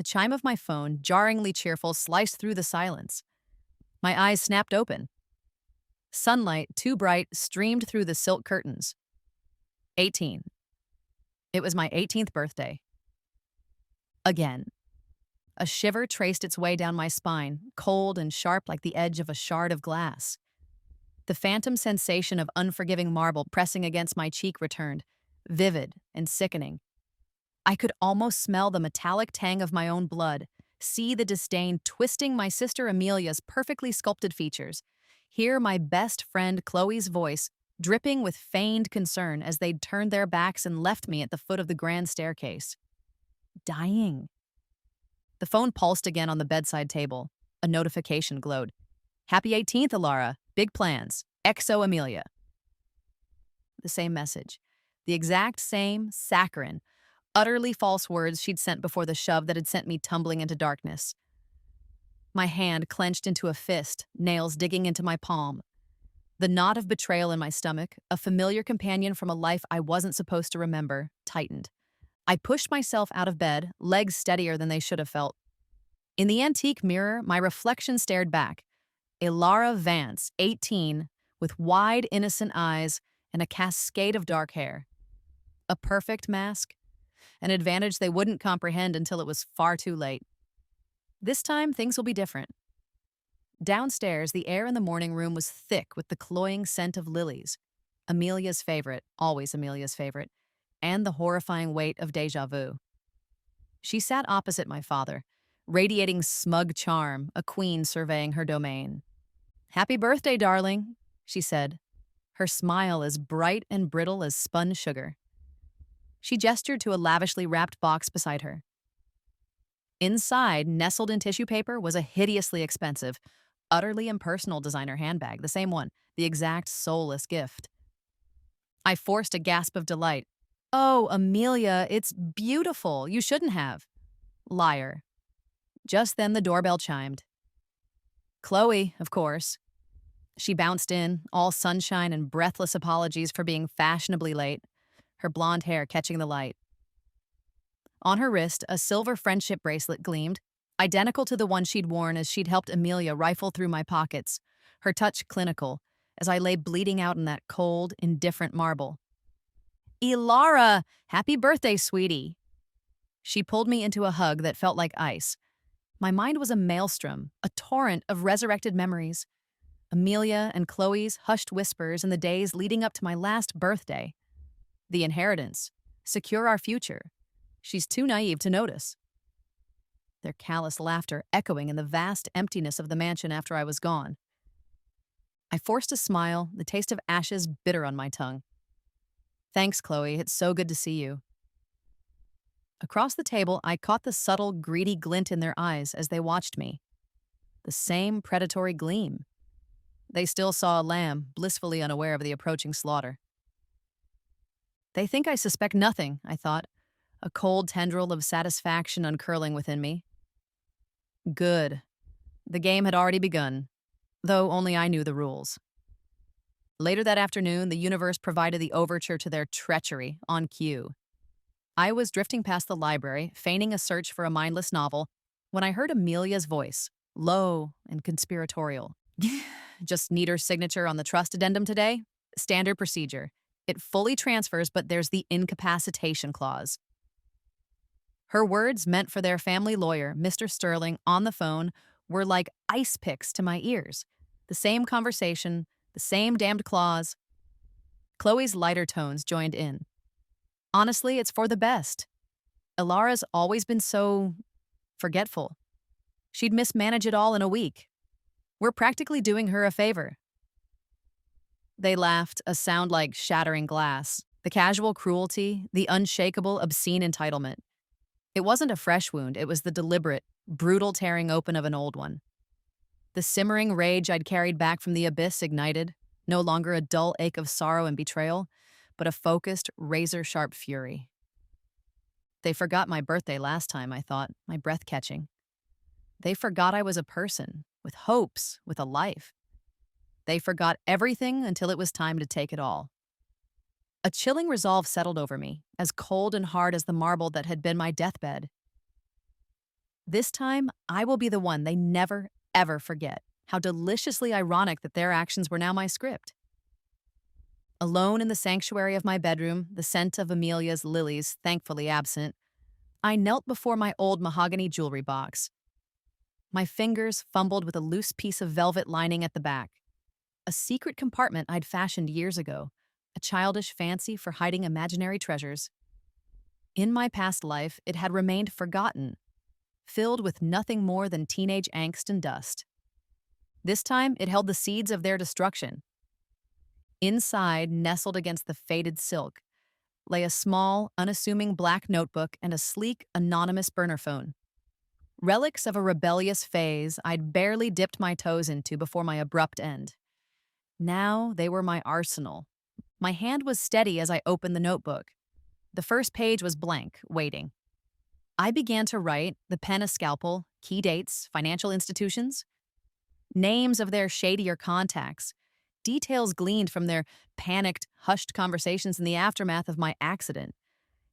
The chime of my phone, jarringly cheerful, sliced through the silence. My eyes snapped open. Sunlight, too bright, streamed through the silk curtains. 18. It was my 18th birthday. Again. A shiver traced its way down my spine, cold and sharp like the edge of a shard of glass. The phantom sensation of unforgiving marble pressing against my cheek returned, vivid and sickening. I could almost smell the metallic tang of my own blood, see the disdain twisting my sister Amelia's perfectly sculpted features, hear my best friend Chloe's voice dripping with feigned concern as they'd turned their backs and left me at the foot of the grand staircase. Dying. The phone pulsed again on the bedside table. A notification glowed. Happy 18th, Alara. Big plans. XO Amelia. The same message. The exact same, saccharine, utterly false words she'd sent before the shove that had sent me tumbling into darkness. My hand clenched into a fist, nails digging into my palm. The knot of betrayal in my stomach, a familiar companion from a life I wasn't supposed to remember, tightened. I pushed myself out of bed, legs steadier than they should have felt. In the antique mirror, my reflection stared back. Ilara Vance, 18, with wide, innocent eyes and a cascade of dark hair. A perfect mask, an advantage they wouldn't comprehend until it was far too late. This time, things will be different. Downstairs, the air in the morning room was thick with the cloying scent of lilies, Amelia's favorite, always Amelia's favorite, and the horrifying weight of déjà vu. She sat opposite my father, radiating smug charm, a queen surveying her domain. Happy birthday, darling, she said, her smile as bright and brittle as spun sugar. She gestured to a lavishly wrapped box beside her. Inside, nestled in tissue paper, was a hideously expensive, utterly impersonal designer handbag, the same one, the exact soulless gift. I forced a gasp of delight. Oh, Amelia, it's beautiful. You shouldn't have. Liar. Just then the doorbell chimed. Chloe, of course. She bounced in, all sunshine and breathless apologies for being fashionably late, her blonde hair catching the light. On her wrist, a silver friendship bracelet gleamed, identical to the one she'd worn as she'd helped Amelia rifle through my pockets, her touch clinical, as I lay bleeding out in that cold, indifferent marble. Ilara, happy birthday, sweetie. She pulled me into a hug that felt like ice. My mind was a maelstrom, a torrent of resurrected memories. Amelia and Chloe's hushed whispers in the days leading up to my last birthday. The inheritance. Secure our future. She's too naive to notice. Their callous laughter echoing in the vast emptiness of the mansion after I was gone. I forced a smile, the taste of ashes bitter on my tongue. Thanks, Chloe. It's so good to see you. Across the table, I caught the subtle, greedy glint in their eyes as they watched me. The same predatory gleam. They still saw a lamb, blissfully unaware of the approaching slaughter. They think I suspect nothing, I thought, a cold tendril of satisfaction uncurling within me. Good. The game had already begun, though only I knew the rules. Later that afternoon, the universe provided the overture to their treachery on cue. I was drifting past the library, feigning a search for a mindless novel, when I heard Amelia's voice, low and conspiratorial. Just need her signature on the trust addendum today? Standard procedure. It fully transfers, but there's the incapacitation clause. Her words, meant for their family lawyer, Mr. Sterling, on the phone, were like ice picks to my ears. The same conversation, the same damned clause. Chloe's lighter tones joined in. Honestly, it's for the best. Ilara's always been so forgetful. She'd mismanage it all in a week. We're practically doing her a favor. They laughed, a sound like shattering glass. The casual cruelty, the unshakable, obscene entitlement. It wasn't a fresh wound, it was the deliberate, brutal tearing open of an old one. The simmering rage I'd carried back from the abyss ignited, no longer a dull ache of sorrow and betrayal, but a focused, razor-sharp fury. They forgot my birthday last time, I thought, my breath catching. They forgot I was a person, with hopes, with a life. They forgot everything until it was time to take it all. A chilling resolve settled over me, as cold and hard as the marble that had been my deathbed. This time, I will be the one they never, ever forget. How deliciously ironic that their actions were now my script. Alone in the sanctuary of my bedroom, the scent of Amelia's lilies thankfully absent, I knelt before my old mahogany jewelry box. My fingers fumbled with a loose piece of velvet lining at the back. A secret compartment I'd fashioned years ago, a childish fancy for hiding imaginary treasures. In my past life, it had remained forgotten, filled with nothing more than teenage angst and dust. This time, it held the seeds of their destruction. Inside, nestled against the faded silk, lay a small, unassuming black notebook and a sleek, anonymous burner phone. Relics of a rebellious phase I'd barely dipped my toes into before my abrupt end. Now they were my arsenal. My hand was steady as I opened the notebook. The first page was blank, waiting. I began to write, the pen a scalpel, key dates, financial institutions, names of their shadier contacts, details gleaned from their panicked, hushed conversations in the aftermath of my accident,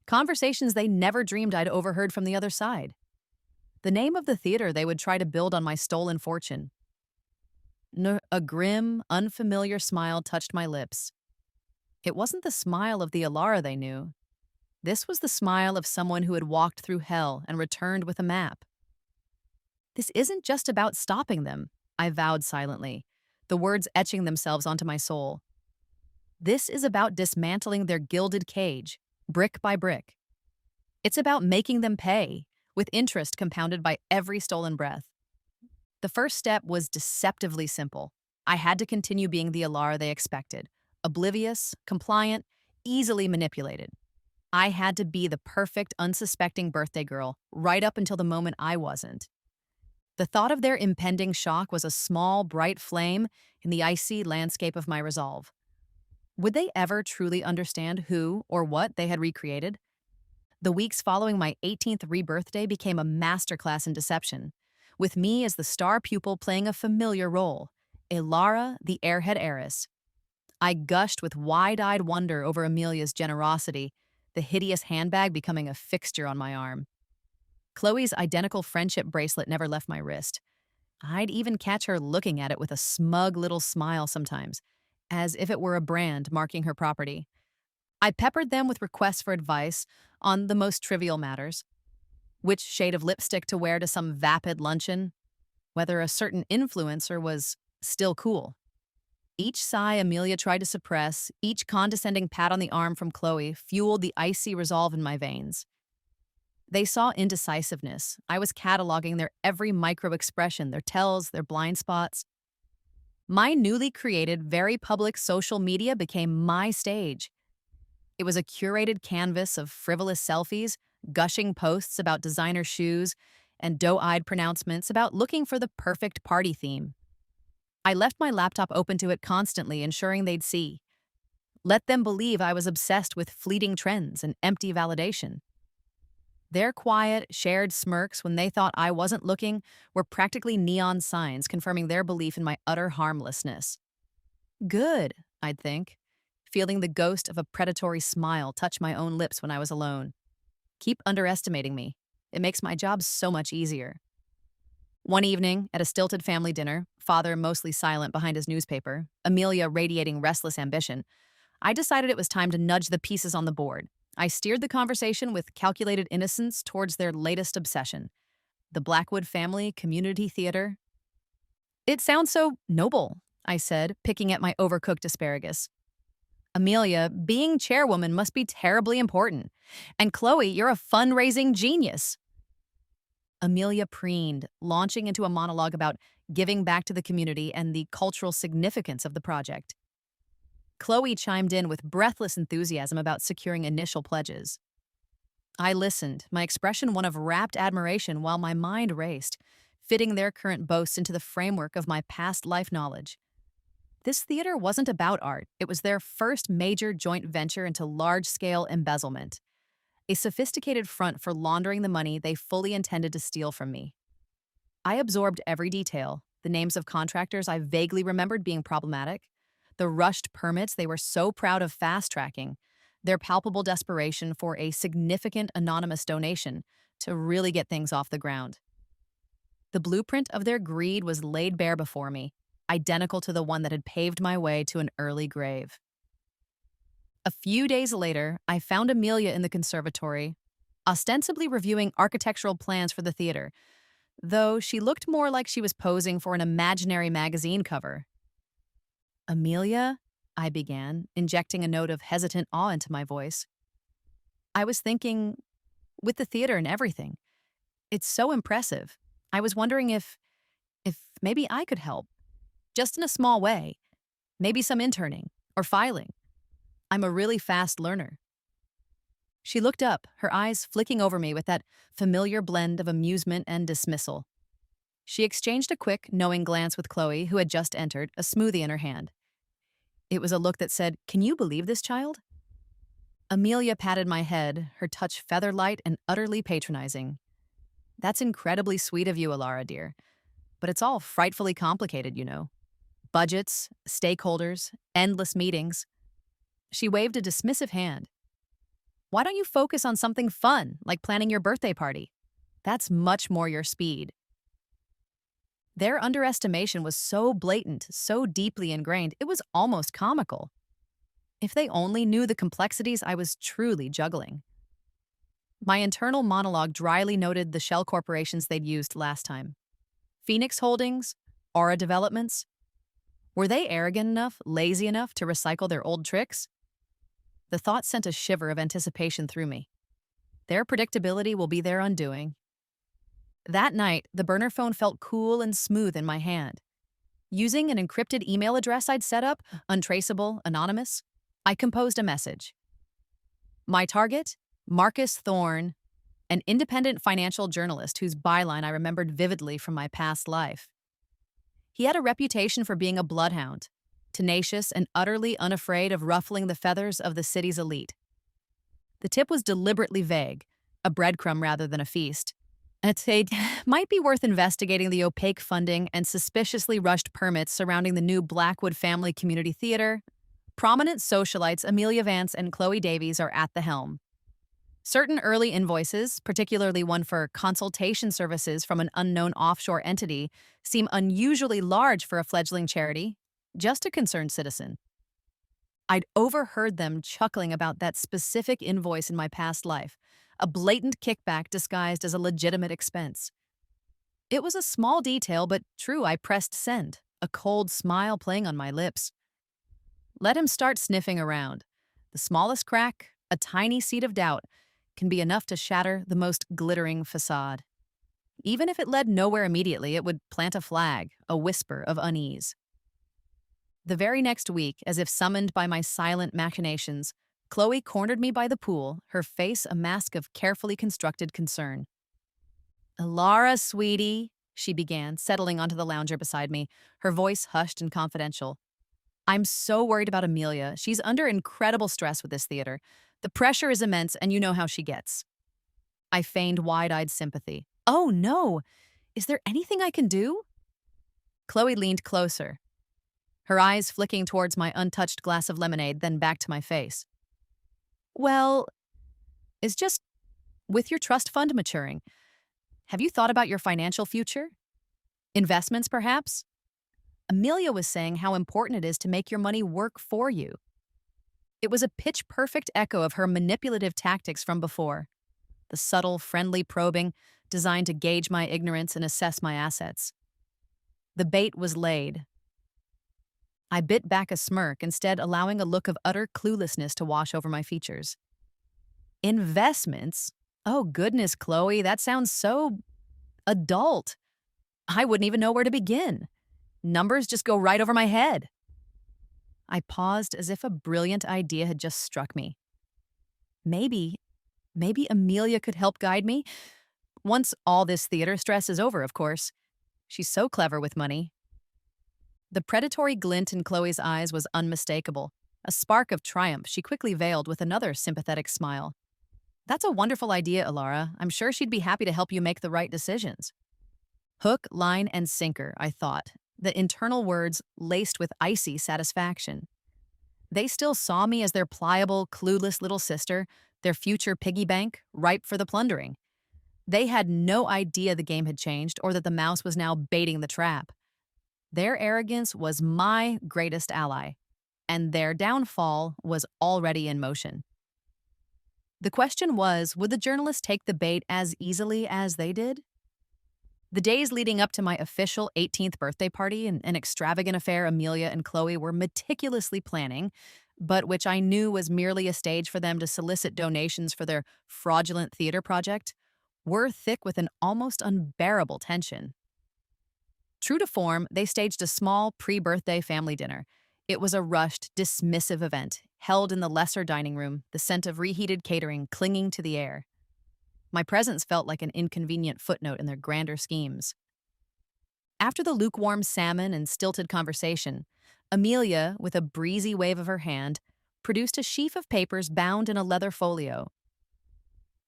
conversations they never dreamed I'd overheard from the other side, the name of the theater they would try to build on my stolen fortune. A grim, unfamiliar smile touched my lips. It wasn't the smile of the Alara they knew. This was the smile of someone who had walked through hell and returned with a map. This isn't just about stopping them, I vowed silently, the words etching themselves onto my soul. This is about dismantling their gilded cage, brick by brick. It's about making them pay, with interest compounded by every stolen breath. The first step was deceptively simple. I had to continue being the Alara they expected, oblivious, compliant, easily manipulated. I had to be the perfect, unsuspecting birthday girl, right up until the moment I wasn't. The thought of their impending shock was a small, bright flame in the icy landscape of my resolve. Would they ever truly understand who or what they had recreated? The weeks following my 18th rebirthday became a masterclass in deception, with me as the star pupil playing a familiar role, Alara, the airhead heiress. I gushed with wide-eyed wonder over Amelia's generosity, the hideous handbag becoming a fixture on my arm. Chloe's identical friendship bracelet never left my wrist. I'd even catch her looking at it with a smug little smile sometimes, as if it were a brand marking her property. I peppered them with requests for advice on the most trivial matters. Which shade of lipstick to wear to some vapid luncheon? Whether a certain influencer was still cool. Each sigh Amelia tried to suppress, each condescending pat on the arm from Chloe fueled the icy resolve in my veins. They saw indecisiveness. I was cataloging their every micro-expression, their tells, their blind spots. My newly created, very public social media became my stage. It was a curated canvas of frivolous selfies, gushing posts about designer shoes, and doe-eyed pronouncements about looking for the perfect party theme. I left my laptop open to it constantly, ensuring they'd see. Let them believe I was obsessed with fleeting trends and empty validation. Their quiet, shared smirks when they thought I wasn't looking were practically neon signs confirming their belief in my utter harmlessness. Good, I'd think, feeling the ghost of a predatory smile touch my own lips when I was alone. Keep underestimating me. It makes my job so much easier. One evening, at a stilted family dinner, father mostly silent behind his newspaper, Amelia radiating restless ambition, I decided it was time to nudge the pieces on the board. I steered the conversation with calculated innocence towards their latest obsession, the Blackwood Family Community Theater. It sounds so noble, I said, picking at my overcooked asparagus. Amelia, being chairwoman must be terribly important. And Chloe, you're a fundraising genius. Amelia preened, launching into a monologue about giving back to the community and the cultural significance of the project. Chloe chimed in with breathless enthusiasm about securing initial pledges. I listened, my expression one of rapt admiration while my mind raced, fitting their current boasts into the framework of my past life knowledge. This theater wasn't about art. It was their first major joint venture into large-scale embezzlement, a sophisticated front for laundering the money they fully intended to steal from me. I absorbed every detail, the names of contractors I vaguely remembered being problematic, the rushed permits they were so proud of fast-tracking, their palpable desperation for a significant anonymous donation to really get things off the ground. The blueprint of their greed was laid bare before me, identical to the one that had paved my way to an early grave. A few days later, I found Amelia in the conservatory, ostensibly reviewing architectural plans for the theater, though she looked more like she was posing for an imaginary magazine cover. Amelia, I began, injecting a note of hesitant awe into my voice. I was thinking, with the theater and everything, it's so impressive. I was wondering if maybe I could help, just in a small way, maybe some interning or filing. I'm a really fast learner. She looked up, her eyes flicking over me with that familiar blend of amusement and dismissal. She exchanged a quick, knowing glance with Chloe, who had just entered, a smoothie in her hand. It was a look that said, "Can you believe this child?" Amelia patted my head, her touch feather-light and utterly patronizing. "That's incredibly sweet of you, Alara, dear. But it's all frightfully complicated, you know. Budgets, stakeholders, endless meetings." She waved a dismissive hand. "Why don't you focus on something fun, like planning your birthday party? That's much more your speed." Their underestimation was so blatant, so deeply ingrained, it was almost comical. If they only knew the complexities I was truly juggling. My internal monologue dryly noted the shell corporations they'd used last time. Phoenix Holdings, Aura Developments. Were they arrogant enough, lazy enough to recycle their old tricks? The thought sent a shiver of anticipation through me. Their predictability will be their undoing. That night, the burner phone felt cool and smooth in my hand. Using an encrypted email address I'd set up, untraceable, anonymous, I composed a message. My target? Marcus Thorne, an independent financial journalist whose byline I remembered vividly from my past life. He had a reputation for being a bloodhound, tenacious and utterly unafraid of ruffling the feathers of the city's elite. The tip was deliberately vague, a breadcrumb rather than a feast. It might be worth investigating the opaque funding and suspiciously rushed permits surrounding the new Blackwood Family Community Theater. Prominent socialites Amelia Vance and Chloe Davies are at the helm. Certain early invoices, particularly one for consultation services from an unknown offshore entity, seem unusually large for a fledgling charity, just a concerned citizen. I'd overheard them chuckling about that specific invoice in my past life, a blatant kickback disguised as a legitimate expense. It was a small detail, but true. I pressed send, a cold smile playing on my lips. Let him start sniffing around. The smallest crack, a tiny seed of doubt, can be enough to shatter the most glittering facade. Even if it led nowhere immediately, it would plant a flag, a whisper of unease. The very next week, as if summoned by my silent machinations, Chloe cornered me by the pool, her face a mask of carefully constructed concern. "Alara, sweetie," she began, settling onto the lounger beside me, her voice hushed and confidential. "I'm so worried about Amelia. She's under incredible stress with this theater. The pressure is immense, and you know how she gets." I feigned wide-eyed sympathy. "Oh, no! Is there anything I can do?" Chloe leaned closer, her eyes flicking towards my untouched glass of lemonade, then back to my face. "Well, it's just, with your trust fund maturing, have you thought about your financial future? Investments, perhaps? Amelia was saying how important it is to make your money work for you." It was a pitch-perfect echo of her manipulative tactics from before. The subtle, friendly probing designed to gauge my ignorance and assess my assets. The bait was laid. I bit back a smirk, instead allowing a look of utter cluelessness to wash over my features. "Investments? Oh, goodness, Chloe, that sounds so adult. I wouldn't even know where to begin. Numbers just go right over my head." I paused as if a brilliant idea had just struck me. Maybe Amelia could help guide me. Once all this theater stress is over, of course. She's so clever with money. The predatory glint in Chloe's eyes was unmistakable. A spark of triumph she quickly veiled with another sympathetic smile. "That's a wonderful idea, Alara. I'm sure she'd be happy to help you make the right decisions." Hook, line, and sinker, I thought, the internal words laced with icy satisfaction. They still saw me as their pliable, clueless little sister, their future piggy bank, ripe for the plundering. They had no idea the game had changed or that the mouse was now baiting the trap. Their arrogance was my greatest ally, and their downfall was already in motion. The question was, would the journalists take the bait as easily as they did? The days leading up to my official 18th birthday party, an extravagant affair Amelia and Chloe were meticulously planning, but which I knew was merely a stage for them to solicit donations for their fraudulent theater project, were thick with an almost unbearable tension. True to form, they staged a small pre-birthday family dinner. It was a rushed, dismissive event, held in the lesser dining room, the scent of reheated catering clinging to the air. My presence felt like an inconvenient footnote in their grander schemes. After the lukewarm salmon and stilted conversation, Amelia, with a breezy wave of her hand, produced a sheaf of papers bound in a leather folio.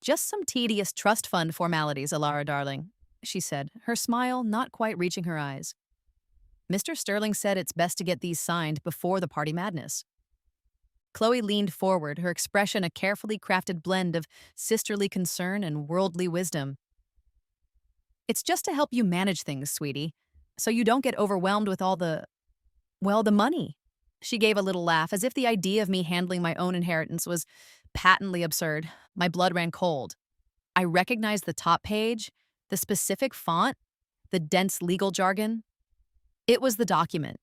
"Just some tedious trust fund formalities, Alara darling," she said, her smile not quite reaching her eyes. "Mr. Sterling said it's best to get these signed before the party madness." Chloe leaned forward, her expression a carefully crafted blend of sisterly concern and worldly wisdom. "It's just to help you manage things, sweetie, so you don't get overwhelmed with all the money." She gave a little laugh, as if the idea of me handling my own inheritance was patently absurd. My blood ran cold. I recognized the top page, the specific font, the dense legal jargon. It was the document,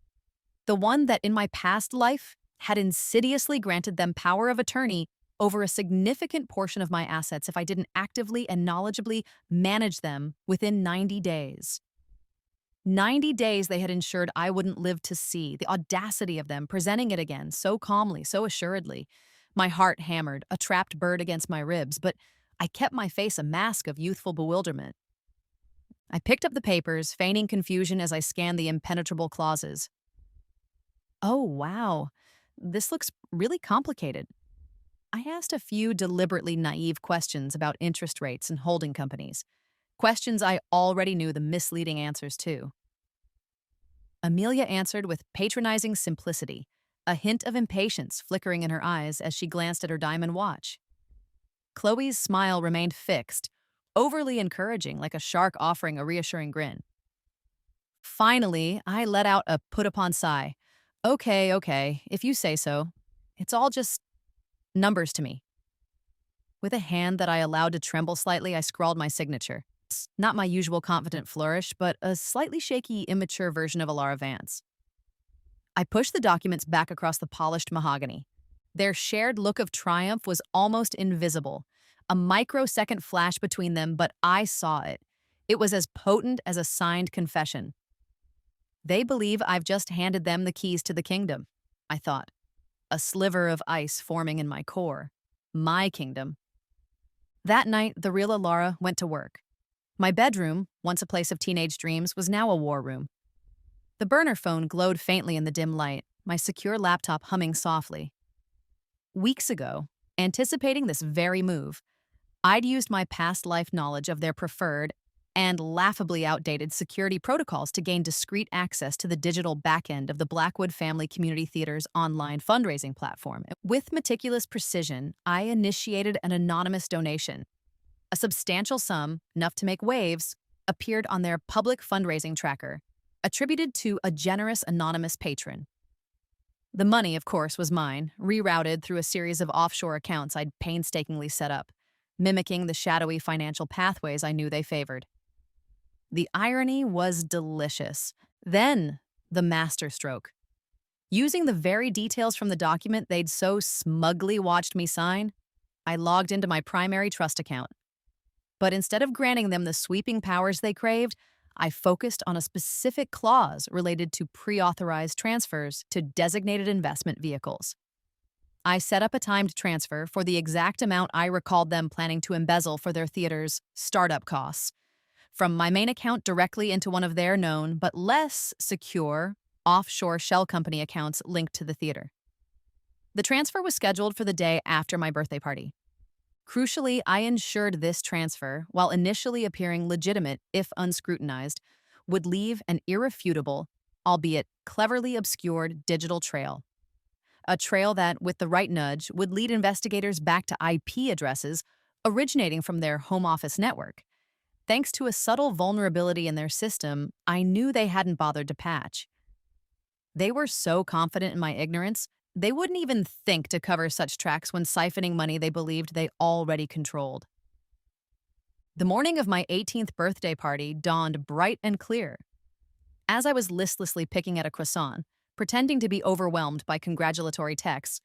the one that in my past life had insidiously granted them power of attorney over a significant portion of my assets if I didn't actively and knowledgeably manage them within 90 days. 90 days they had ensured I wouldn't live to see, the audacity of them presenting it again so calmly, so assuredly. My heart hammered, a trapped bird against my ribs, but I kept my face a mask of youthful bewilderment. I picked up the papers, feigning confusion as I scanned the impenetrable clauses. "Oh, wow. This looks really complicated." I asked a few deliberately naive questions about interest rates and holding companies, questions I already knew the misleading answers to. Amelia answered with patronizing simplicity, a hint of impatience flickering in her eyes as she glanced at her diamond watch. Chloe's smile remained fixed, overly encouraging, like a shark offering a reassuring grin. Finally, I let out a put-upon sigh. Okay, if you say so. It's all just numbers to me." With a hand that I allowed to tremble slightly, I scrawled my signature. Not my usual confident flourish, but a slightly shaky, immature version of Alara Vance. I pushed the documents back across the polished mahogany. Their shared look of triumph was almost invisible. A microsecond flash between them, but I saw it. It was as potent as a signed confession. They believe I've just handed them the keys to the kingdom, I thought. A sliver of ice forming in my core. My kingdom. That night, the real Alara went to work. My bedroom, once a place of teenage dreams, was now a war room. The burner phone glowed faintly in the dim light, my secure laptop humming softly. Weeks ago, anticipating this very move, I'd used my past life knowledge of their preferred and laughably outdated security protocols to gain discreet access to the digital backend of the Blackwood Family Community Theater's online fundraising platform. With meticulous precision, I initiated an anonymous donation. A substantial sum, enough to make waves, appeared on their public fundraising tracker, attributed to a generous anonymous patron. The money, of course, was mine, rerouted through a series of offshore accounts I'd painstakingly set up, mimicking the shadowy financial pathways I knew they favored. The irony was delicious. Then, the masterstroke. Using the very details from the document they'd so smugly watched me sign, I logged into my primary trust account. But instead of granting them the sweeping powers they craved, I focused on a specific clause related to pre-authorized transfers to designated investment vehicles. I set up a timed transfer for the exact amount I recalled them planning to embezzle for their theater's startup costs, from my main account directly into one of their known but less secure offshore shell company accounts linked to the theater. The transfer was scheduled for the day after my birthday party. Crucially, I ensured this transfer, while initially appearing legitimate if unscrutinized, would leave an irrefutable, albeit cleverly obscured, digital trail. A trail that, with the right nudge, would lead investigators back to IP addresses originating from their home office network, Thanks to a subtle vulnerability in their system, I knew they hadn't bothered to patch. They were so confident in my ignorance, they wouldn't even think to cover such tracks when siphoning money they believed they already controlled. The morning of my 18th birthday party dawned bright and clear. As I was listlessly picking at a croissant, pretending to be overwhelmed by congratulatory texts,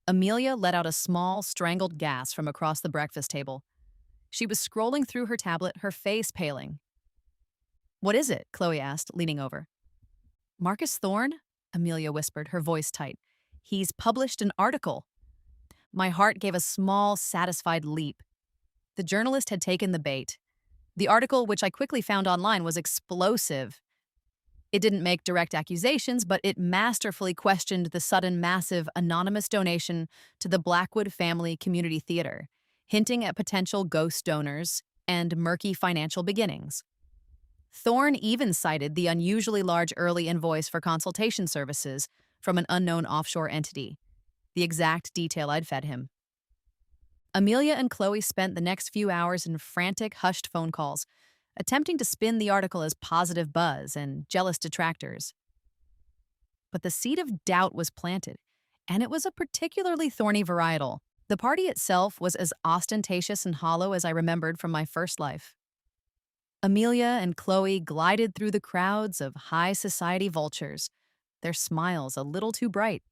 Amelia let out a small, strangled gasp from across the breakfast table. She was scrolling through her tablet, her face paling. "What is it?" Chloe asked, leaning over. "Marcus Thorne?" Amelia whispered, her voice tight. "He's published an article." My heart gave a small, satisfied leap. The journalist had taken the bait. The article, which I quickly found online, was explosive. It didn't make direct accusations, but it masterfully questioned the sudden massive anonymous donation to the Blackwood Family Community Theater, hinting at potential ghost donors and murky financial beginnings. Thorne even cited the unusually large early invoice for consultation services from an unknown offshore entity, the exact detail I'd fed him. Amelia and Chloe spent the next few hours in frantic, hushed phone calls, attempting to spin the article as positive buzz and jealous detractors. But the seed of doubt was planted, and it was a particularly thorny varietal. The party itself was as ostentatious and hollow as I remembered from my first life. Amelia and Chloe glided through the crowds of high society vultures, their smiles a little too bright,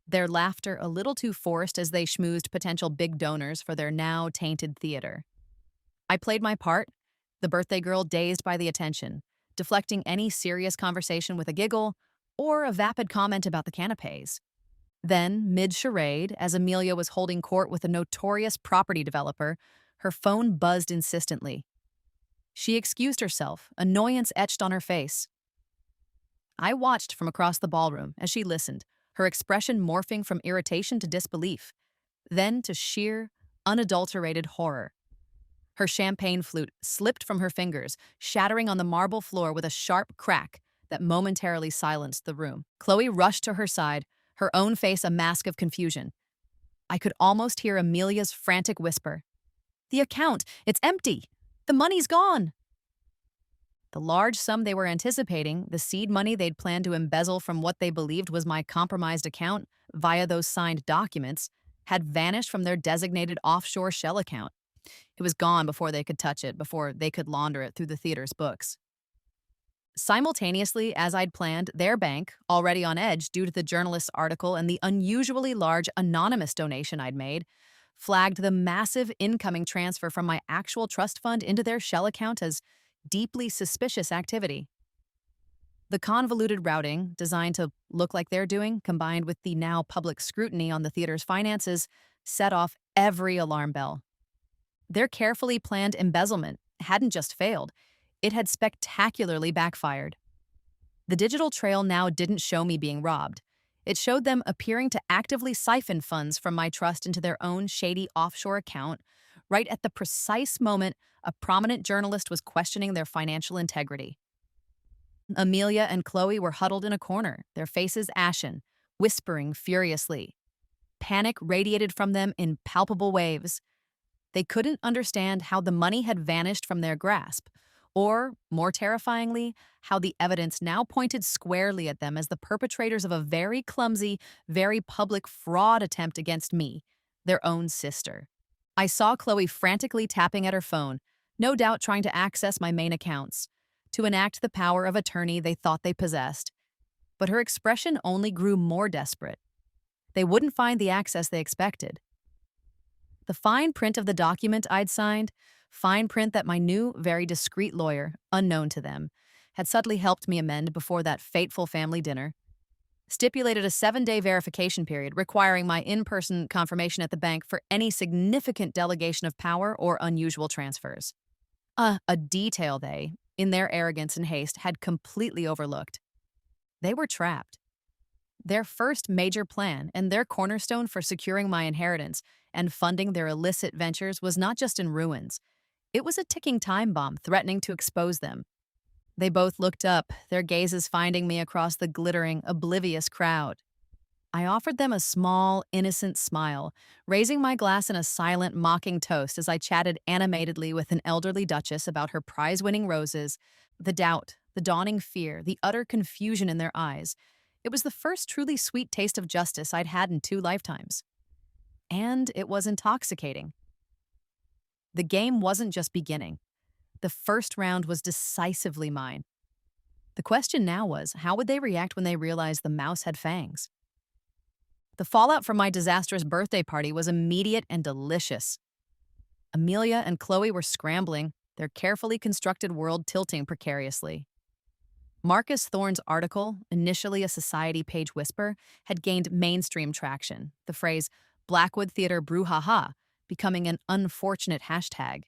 their laughter a little too forced as they schmoozed potential big donors for their now tainted theater. I played my part, the birthday girl dazed by the attention, deflecting any serious conversation with a giggle or a vapid comment about the canapes. Then, mid-charade, as Amelia was holding court with a notorious property developer, her phone buzzed insistently. She excused herself, annoyance etched on her face. I watched from across the ballroom as she listened, her expression morphing from irritation to disbelief, then to sheer, unadulterated horror. Her champagne flute slipped from her fingers, shattering on the marble floor with a sharp crack that momentarily silenced the room. Chloe rushed to her side, her own face a mask of confusion. I could almost hear Amelia's frantic whisper, "The account, it's empty! The money's gone!" The large sum they were anticipating, the seed money they'd planned to embezzle from what they believed was my compromised account via those signed documents, had vanished from their designated offshore shell account. It was gone before they could touch it, before they could launder it through the theater's books. Simultaneously, as I'd planned, their bank, already on edge due to the journalist's article and the unusually large anonymous donation I'd made, flagged the massive incoming transfer from my actual trust fund into their shell account as deeply suspicious activity. The convoluted routing, designed to look like they're doing, combined with the now public scrutiny on the theater's finances, set off every alarm bell. Their carefully planned embezzlement hadn't just failed, it had spectacularly backfired. The digital trail now didn't show me being robbed. It showed them appearing to actively siphon funds from my trust into their own shady offshore account, right at the precise moment a prominent journalist was questioning their financial integrity. Amelia and Chloe were huddled in a corner, their faces ashen, whispering furiously. Panic radiated from them in palpable waves. They couldn't understand how the money had vanished from their grasp, or, more terrifyingly, how the evidence now pointed squarely at them as the perpetrators of a very clumsy, very public fraud attempt against me, their own sister. I saw Chloe frantically tapping at her phone, no doubt trying to access my main accounts, to enact the power of attorney they thought they possessed. But her expression only grew more desperate. They wouldn't find the access they expected. The fine print of the document I'd signed, fine print that my new, very discreet lawyer, unknown to them, had subtly helped me amend before that fateful family dinner, stipulated a 7-day verification period requiring my in-person confirmation at the bank for any significant delegation of power or unusual transfers. A detail they, in their arrogance and haste, had completely overlooked. They were trapped. Their first major plan and their cornerstone for securing my inheritance and funding their illicit ventures was not just in ruins. It was a ticking time bomb threatening to expose them. They both looked up, their gazes finding me across the glittering, oblivious crowd. I offered them a small, innocent smile, raising my glass in a silent, mocking toast as I chatted animatedly with an elderly duchess about her prize winning roses, the doubt, the dawning fear, the utter confusion in their eyes. It was the first truly sweet taste of justice I'd had in 2 lifetimes. And it was intoxicating. The game wasn't just beginning, the first round was decisively mine. The question now was, how would they react when they realized the mouse had fangs? The fallout from my disastrous birthday party was immediate and delicious. Amelia and Chloe were scrambling, their carefully constructed world tilting precariously. Marcus Thorne's article, initially a society page whisper, had gained mainstream traction, the phrase Blackwood Theater brouhaha becoming an unfortunate hashtag.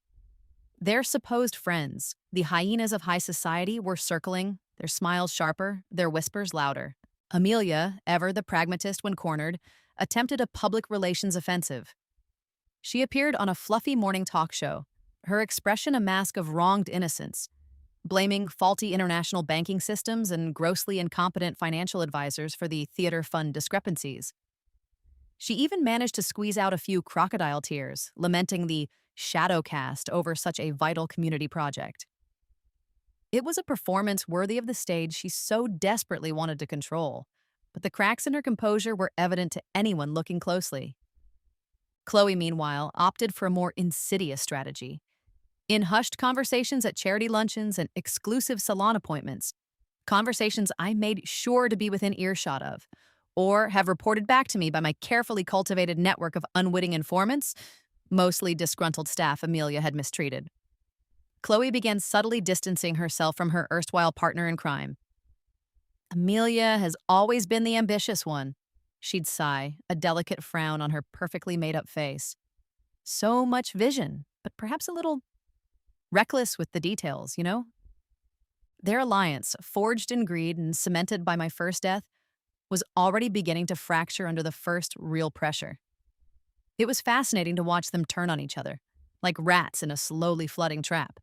Their supposed friends, the hyenas of high society, were circling, their smiles sharper, their whispers louder. Amelia, ever the pragmatist when cornered, attempted a public relations offensive. She appeared on a fluffy morning talk show, her expression a mask of wronged innocence, blaming faulty international banking systems and grossly incompetent financial advisors for the theater fund discrepancies. She even managed to squeeze out a few crocodile tears, lamenting the shadow cast over such a vital community project. It was a performance worthy of the stage she so desperately wanted to control, but the cracks in her composure were evident to anyone looking closely. Chloe, meanwhile, opted for a more insidious strategy. In hushed conversations at charity luncheons and exclusive salon appointments, conversations I made sure to be within earshot of, or have reported back to me by my carefully cultivated network of unwitting informants, mostly disgruntled staff Amelia had mistreated. Chloe began subtly distancing herself from her erstwhile partner in crime. Amelia has always been the ambitious one, she'd sigh, a delicate frown on her perfectly made-up face. So much vision, but perhaps a little reckless with the details, you know? Their alliance, forged in greed and cemented by my first death, was already beginning to fracture under the first real pressure. It was fascinating to watch them turn on each other, like rats in a slowly flooding trap.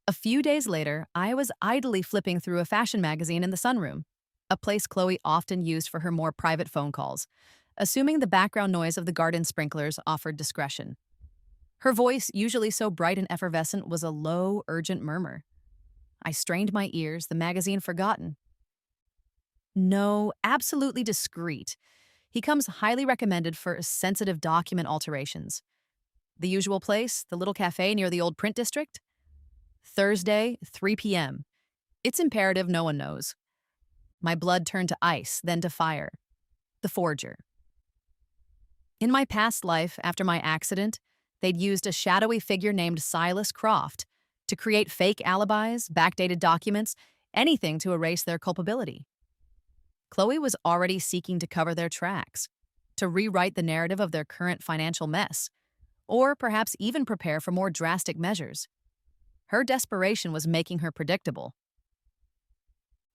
A few days later, I was idly flipping through a fashion magazine in the sunroom, a place Chloe often used for her more private phone calls, assuming the background noise of the garden sprinklers offered discretion. Her voice, usually so bright and effervescent, was a low, urgent murmur. I strained my ears, the magazine forgotten. No, absolutely discreet. He comes highly recommended for sensitive document alterations. The usual place, the little cafe near the old print district? Thursday, 3 p.m. It's imperative no one knows. My blood turned to ice, then to fire. The forger. In my past life, after my accident, they'd used a shadowy figure named Silas Croft to create fake alibis, backdated documents, anything to erase their culpability. Chloe was already seeking to cover their tracks, to rewrite the narrative of their current financial mess, or perhaps even prepare for more drastic measures. Her desperation was making her predictable.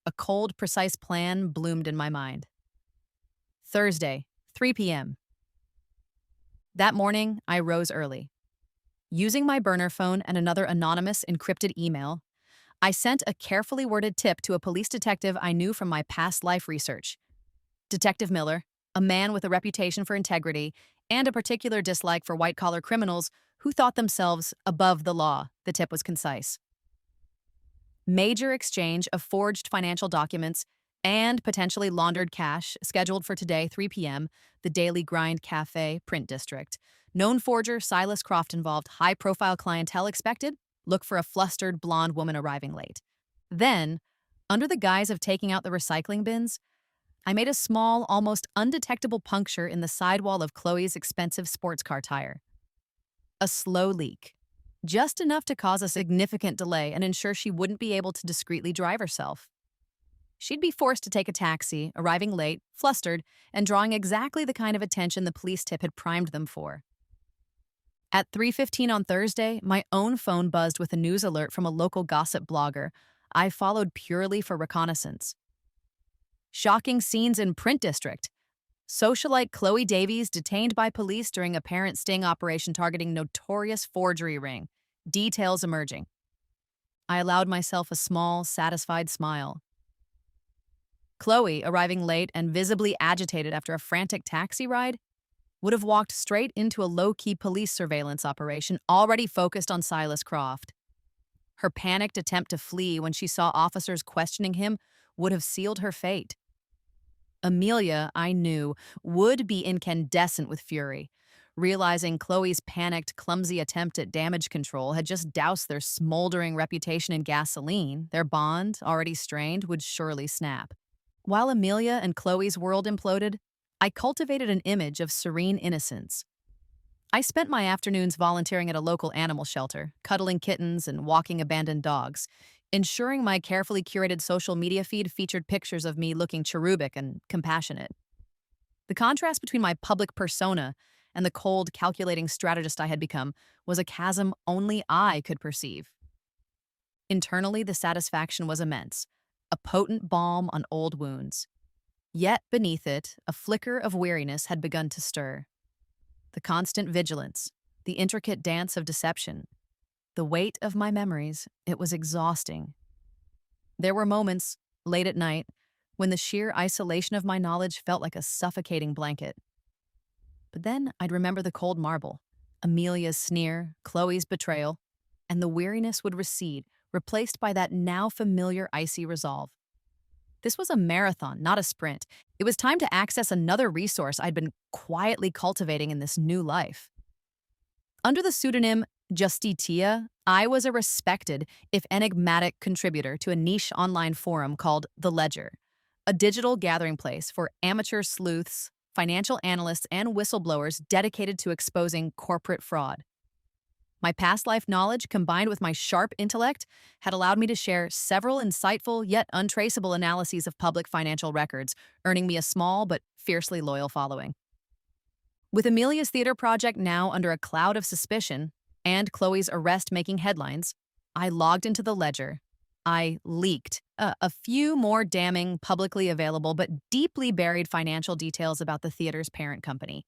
A cold, precise plan bloomed in my mind. Thursday, 3 p.m. That morning, I rose early. Using my burner phone and another anonymous encrypted email, I sent a carefully worded tip to a police detective I knew from my past life research. Detective Miller, a man with a reputation for integrity and a particular dislike for white-collar criminals who thought themselves above the law, the tip was concise. Major exchange of forged financial documents and potentially laundered cash scheduled for today, 3 p.m., the Daily Grind Cafe, Print District. Known forger Silas Croft involved, high-profile clientele expected. Look for a flustered blonde woman arriving late. Then, under the guise of taking out the recycling bins, I made a small, almost undetectable puncture in the sidewall of Chloe's expensive sports car tire. A slow leak, just enough to cause a significant delay and ensure she wouldn't be able to discreetly drive herself. She'd be forced to take a taxi, arriving late, flustered, and drawing exactly the kind of attention the police tip had primed them for. At 3:15 on Thursday, my own phone buzzed with a news alert from a local gossip blogger I followed purely for reconnaissance. Shocking scenes in Print District. Socialite Chloe Davies detained by police during apparent sting operation targeting notorious forgery ring. Details emerging. I allowed myself a small, satisfied smile. Chloe, arriving late and visibly agitated after a frantic taxi ride, would have walked straight into a low-key police surveillance operation already focused on Silas Croft. Her panicked attempt to flee when she saw officers questioning him would have sealed her fate. Amelia, I knew, would be incandescent with fury. Realizing Chloe's panicked, clumsy attempt at damage control had just doused their smoldering reputation in gasoline, their bond, already strained, would surely snap. While Amelia and Chloe's world imploded, I cultivated an image of serene innocence. I spent my afternoons volunteering at a local animal shelter, cuddling kittens and walking abandoned dogs, ensuring my carefully curated social media feed featured pictures of me looking cherubic and compassionate. The contrast between my public persona and the cold, calculating strategist I had become was a chasm only I could perceive. Internally, the satisfaction was immense, a potent balm on old wounds. Yet beneath it, a flicker of weariness had begun to stir. The constant vigilance, the intricate dance of deception, the weight of my memories, it was exhausting. There were moments, late at night, when the sheer isolation of my knowledge felt like a suffocating blanket. But then I'd remember the cold marble, Amelia's sneer, Chloe's betrayal, and the weariness would recede, replaced by that now familiar icy resolve. This was a marathon, not a sprint. It was time to access another resource I'd been quietly cultivating in this new life. Under the pseudonym Justitia, I was a respected, if enigmatic, contributor to a niche online forum called The Ledger, a digital gathering place for amateur sleuths, financial analysts, and whistleblowers dedicated to exposing corporate fraud. My past life knowledge, combined with my sharp intellect, had allowed me to share several insightful yet untraceable analyses of public financial records, earning me a small but fiercely loyal following. With Amelia's theater project now under a cloud of suspicion, and Chloe's arrest making headlines, I logged into the Ledger. I leaked a few more damning, publicly available but deeply buried financial details about the theater's parent company.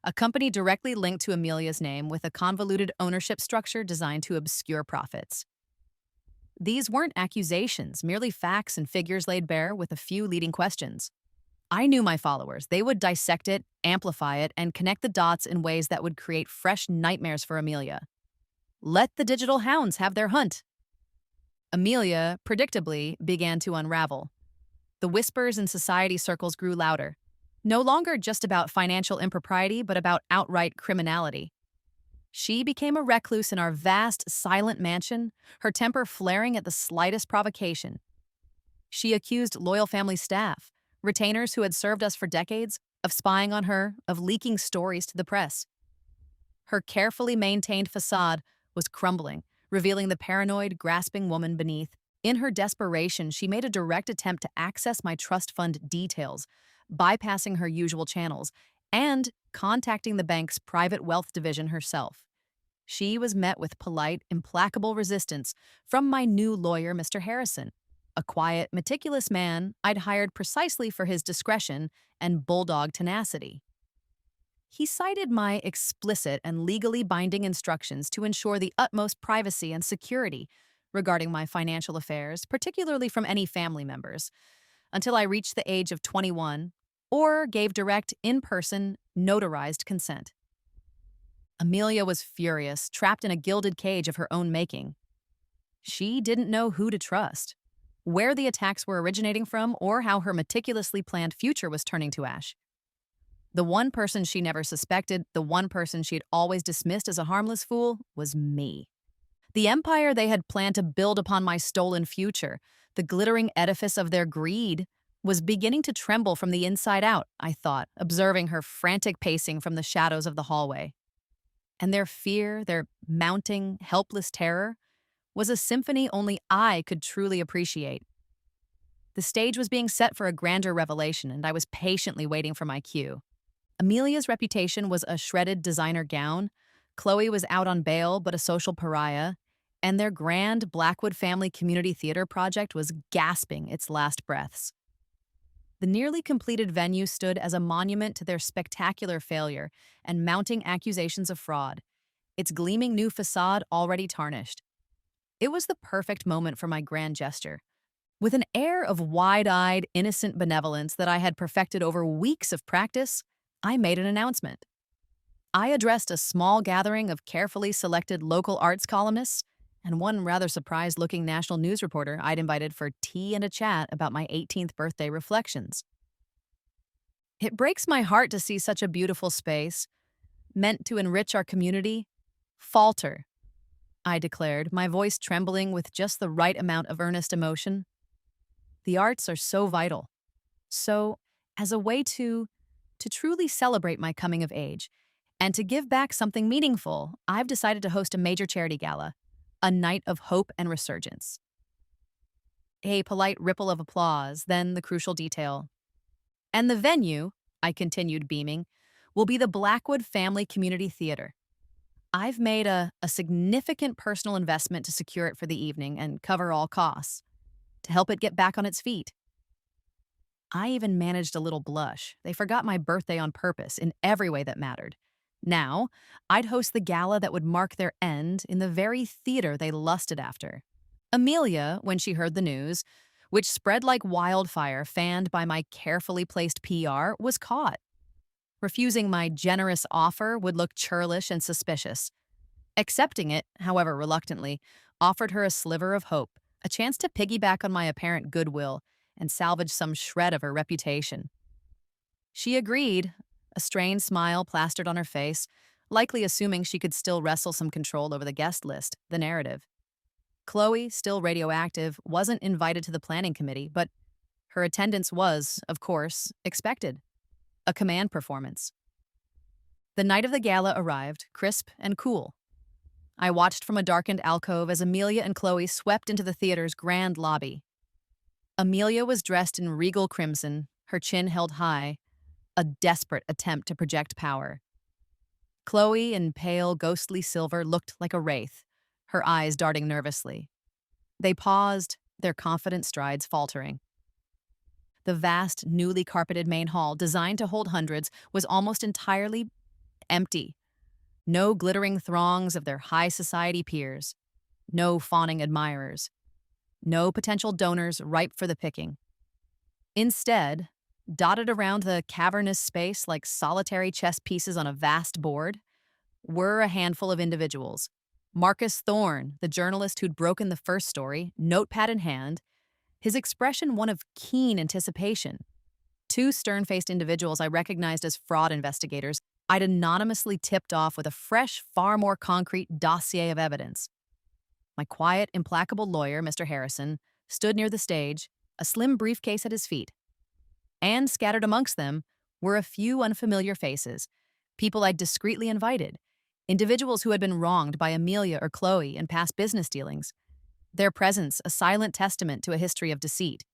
A company directly linked to Amelia's name with a convoluted ownership structure designed to obscure profits. These weren't accusations, merely facts and figures laid bare with a few leading questions. I knew my followers. They would dissect it, amplify it, and connect the dots in ways that would create fresh nightmares for Amelia. Let the digital hounds have their hunt. Amelia, predictably, began to unravel. The whispers in society circles grew louder. No longer just about financial impropriety, but about outright criminality. She became a recluse in our vast, silent mansion, her temper flaring at the slightest provocation. She accused loyal family staff, retainers who had served us for decades, of spying on her, of leaking stories to the press. Her carefully maintained facade was crumbling, revealing the paranoid, grasping woman beneath. In her desperation, she made a direct attempt to access my trust fund details, bypassing her usual channels, and contacting the bank's private wealth division herself. She was met with polite, implacable resistance from my new lawyer, Mr. Harrison, a quiet, meticulous man I'd hired precisely for his discretion and bulldog tenacity. He cited my explicit and legally binding instructions to ensure the utmost privacy and security regarding my financial affairs, particularly from any family members, until I reached the age of 21 or gave direct, in-person, notarized consent. Amelia was furious, trapped in a gilded cage of her own making. She didn't know who to trust, where the attacks were originating from, or how her meticulously planned future was turning to ash. The one person she never suspected, the one person she'd always dismissed as a harmless fool, was me. The empire they had planned to build upon my stolen future, the glittering edifice of their greed, was beginning to tremble from the inside out, I thought, observing her frantic pacing from the shadows of the hallway. And their fear, their mounting, helpless terror, was a symphony only I could truly appreciate. The stage was being set for a grander revelation, and I was patiently waiting for my cue. Amelia's reputation was a shredded designer gown, Chloe was out on bail but a social pariah, and their grand Blackwood Family Community Theater project was gasping its last breaths. The nearly completed venue stood as a monument to their spectacular failure and mounting accusations of fraud, its gleaming new facade already tarnished. It was the perfect moment for my grand gesture, With an air of wide-eyed, innocent benevolence that I had perfected over weeks of practice, I made an announcement. I addressed a small gathering of carefully selected local arts columnists and one rather surprised-looking national news reporter I'd invited for tea and a chat about my 18th birthday reflections. It breaks my heart to see such a beautiful space, meant to enrich our community, falter, I declared, my voice trembling with just the right amount of earnest emotion. The arts are so vital. So, as a way to truly celebrate my coming of age and to give back something meaningful, I've decided to host a major charity gala, a night of hope and resurgence. A polite ripple of applause, then the crucial detail. And the venue, I continued beaming, will be the Blackwood Family Community Theater. I've made a significant personal investment to secure it for the evening and cover all costs, to help it get back on its feet. I even managed a little blush. They forgot my birthday on purpose in every way that mattered. Now, I'd host the gala that would mark their end in the very theater they lusted after. Amelia, when she heard the news, which spread like wildfire fanned by my carefully placed PR, was caught. Refusing my generous offer would look churlish and suspicious. Accepting it, however reluctantly, offered her a sliver of hope, a chance to piggyback on my apparent goodwill and salvage some shred of her reputation. She agreed, a strained smile plastered on her face, likely assuming she could still wrestle some control over the guest list, the narrative. Chloe, still radioactive, wasn't invited to the planning committee, but her attendance was, of course, expected. A command performance. The night of the gala arrived, crisp and cool. I watched from a darkened alcove as Amelia and Chloe swept into the theater's grand lobby. Amelia was dressed in regal crimson, her chin held high, a desperate attempt to project power. Chloe, in pale, ghostly silver, looked like a wraith, her eyes darting nervously. They paused, their confident strides faltering. The vast, newly carpeted main hall, designed to hold hundreds, was almost entirely empty. No glittering throngs of their high society peers. No fawning admirers. No potential donors ripe for the picking. Instead, dotted around the cavernous space like solitary chess pieces on a vast board, were a handful of individuals. Marcus Thorne, the journalist who'd broken the first story, notepad in hand, his expression one of keen anticipation. Two stern-faced individuals I recognized as fraud investigators I'd anonymously tipped off with a fresh, far more concrete dossier of evidence. My quiet, implacable lawyer, Mr. Harrison, stood near the stage, a slim briefcase at his feet. And scattered amongst them were a few unfamiliar faces, people I'd discreetly invited, individuals who had been wronged by Amelia or Chloe in past business dealings, their presence a silent testament to a history of deceit.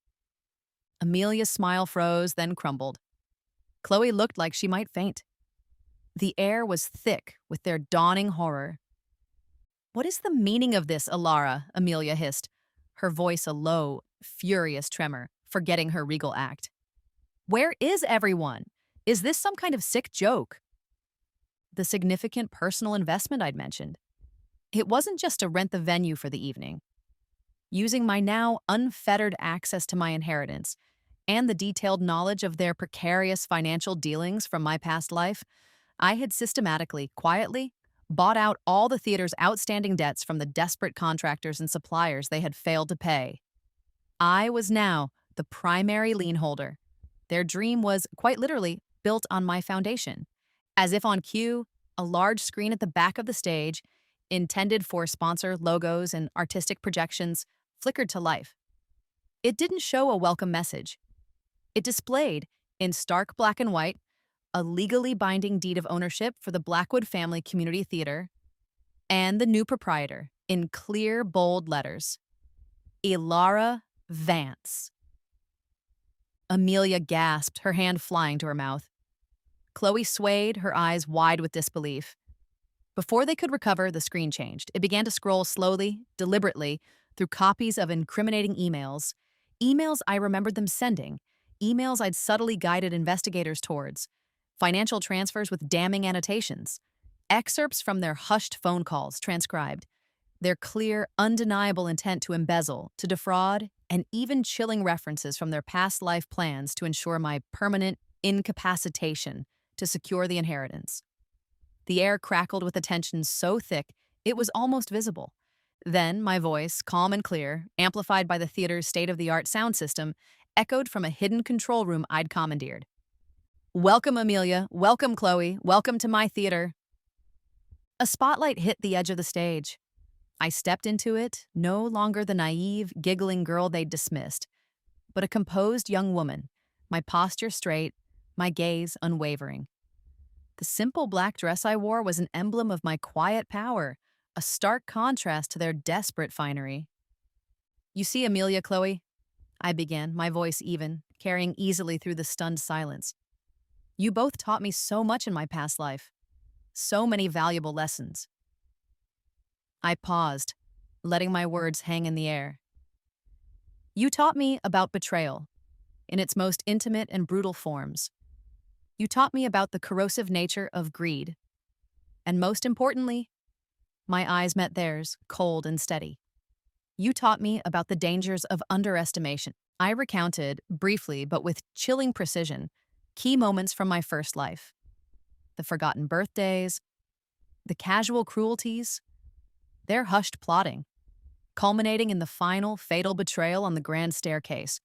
Amelia's smile froze, then crumbled. Chloe looked like she might faint. The air was thick with their dawning horror. "What is the meaning of this, Alara?" Amelia hissed, her voice a low, furious tremor, forgetting her regal act. "Where is everyone? Is this some kind of sick joke?" The significant personal investment I'd mentioned. It wasn't just to rent the venue for the evening. Using my now unfettered access to my inheritance and the detailed knowledge of their precarious financial dealings from my past life, I had systematically, quietly, bought out all the theater's outstanding debts from the desperate contractors and suppliers they had failed to pay. I was now the primary lien holder. Their dream was, quite literally, built on my foundation. As if on cue, a large screen at the back of the stage, intended for sponsor logos and artistic projections, flickered to life. It didn't show a welcome message. It displayed, in stark black and white, a legally binding deed of ownership for the Blackwood Family Community Theater, and the new proprietor, in clear, bold letters. Ilara Vance. Amelia gasped, her hand flying to her mouth. Chloe swayed, her eyes wide with disbelief. Before they could recover, the screen changed. It began to scroll slowly, deliberately, through copies of incriminating emails. Emails I remembered them sending. Emails I'd subtly guided investigators towards. Financial transfers with damning annotations. Excerpts from their hushed phone calls, transcribed. Their clear, undeniable intent to embezzle, to defraud, and even chilling references from their past life plans to ensure my permanent incapacitation to secure the inheritance. The air crackled with a tension so thick it was almost visible. Then my voice, calm and clear, amplified by the theater's state-of-the-art sound system, echoed from a hidden control room I'd commandeered. "Welcome, Amelia. Welcome, Chloe. Welcome to my theater." A spotlight hit the edge of the stage. I stepped into it, no longer the naive, giggling girl they'd dismissed, but a composed young woman, my posture straight, my gaze unwavering. The simple black dress I wore was an emblem of my quiet power, a stark contrast to their desperate finery. "You see, Amelia, Chloe," I began, my voice even, carrying easily through the stunned silence. "You both taught me so much in my past life, so many valuable lessons." I paused, letting my words hang in the air. "You taught me about betrayal, in its most intimate and brutal forms. You taught me about the corrosive nature of greed. And most importantly," my eyes met theirs, cold and steady, "you taught me about the dangers of underestimation." I recounted, briefly but with chilling precision, key moments from my first life. The forgotten birthdays, the casual cruelties, their hushed plotting, culminating in the final, fatal betrayal on the grand staircase.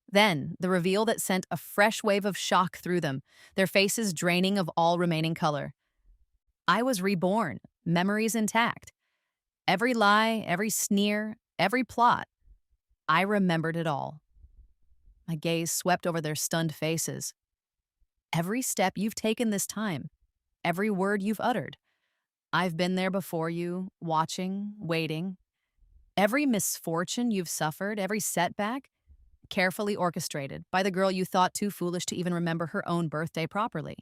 Then, the reveal that sent a fresh wave of shock through them, their faces draining of all remaining color. I was reborn, memories intact. Every lie, every sneer, every plot. I remembered it all. My gaze swept over their stunned faces. "Every step you've taken this time, every word you've uttered. I've been there before you, watching, waiting. Every misfortune you've suffered, every setback, carefully orchestrated by the girl you thought too foolish to even remember her own birthday properly."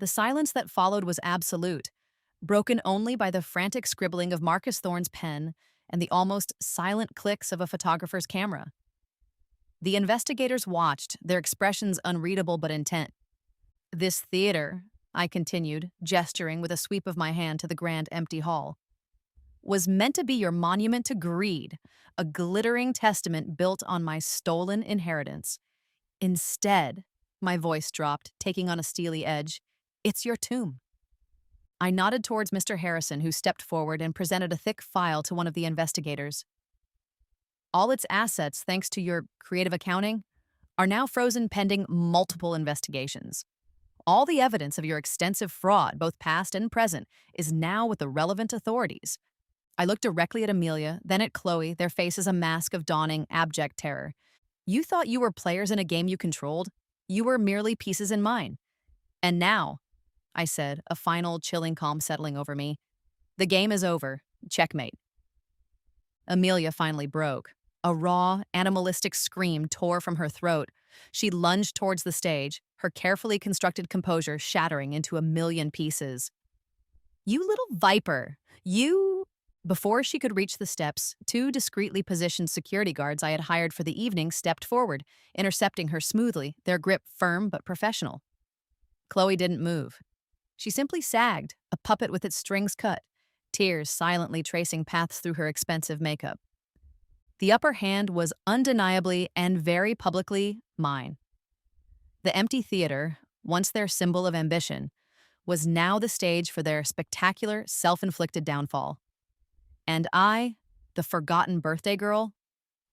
The silence that followed was absolute, broken only by the frantic scribbling of Marcus Thorne's pen and the almost silent clicks of a photographer's camera. The investigators watched, their expressions unreadable but intent. "This theater," I continued, gesturing with a sweep of my hand to the grand empty hall, "was meant to be your monument to greed, a glittering testament built on my stolen inheritance. Instead," my voice dropped, taking on a steely edge, "it's your tomb." I nodded towards Mr. Harrison, who stepped forward and presented a thick file to one of the investigators. "All its assets, thanks to your creative accounting, are now frozen pending multiple investigations. All the evidence of your extensive fraud, both past and present, is now with the relevant authorities." I looked directly at Amelia, then at Chloe, their faces a mask of dawning, abject terror. "You thought you were players in a game you controlled. You were merely pieces in mine. And now," I said, a final chilling calm settling over me, "the game is over. Checkmate." Amelia finally broke. A raw, animalistic scream tore from her throat. She lunged towards the stage, her carefully constructed composure shattering into a million pieces. "You little viper! You—" Before she could reach the steps, two discreetly positioned security guards I had hired for the evening stepped forward, intercepting her smoothly, their grip firm but professional. Chloe didn't move. She simply sagged, a puppet with its strings cut, tears silently tracing paths through her expensive makeup. The upper hand was undeniably and very publicly mine. The empty theater, once their symbol of ambition, was now the stage for their spectacular, self-inflicted downfall. And I, the forgotten birthday girl,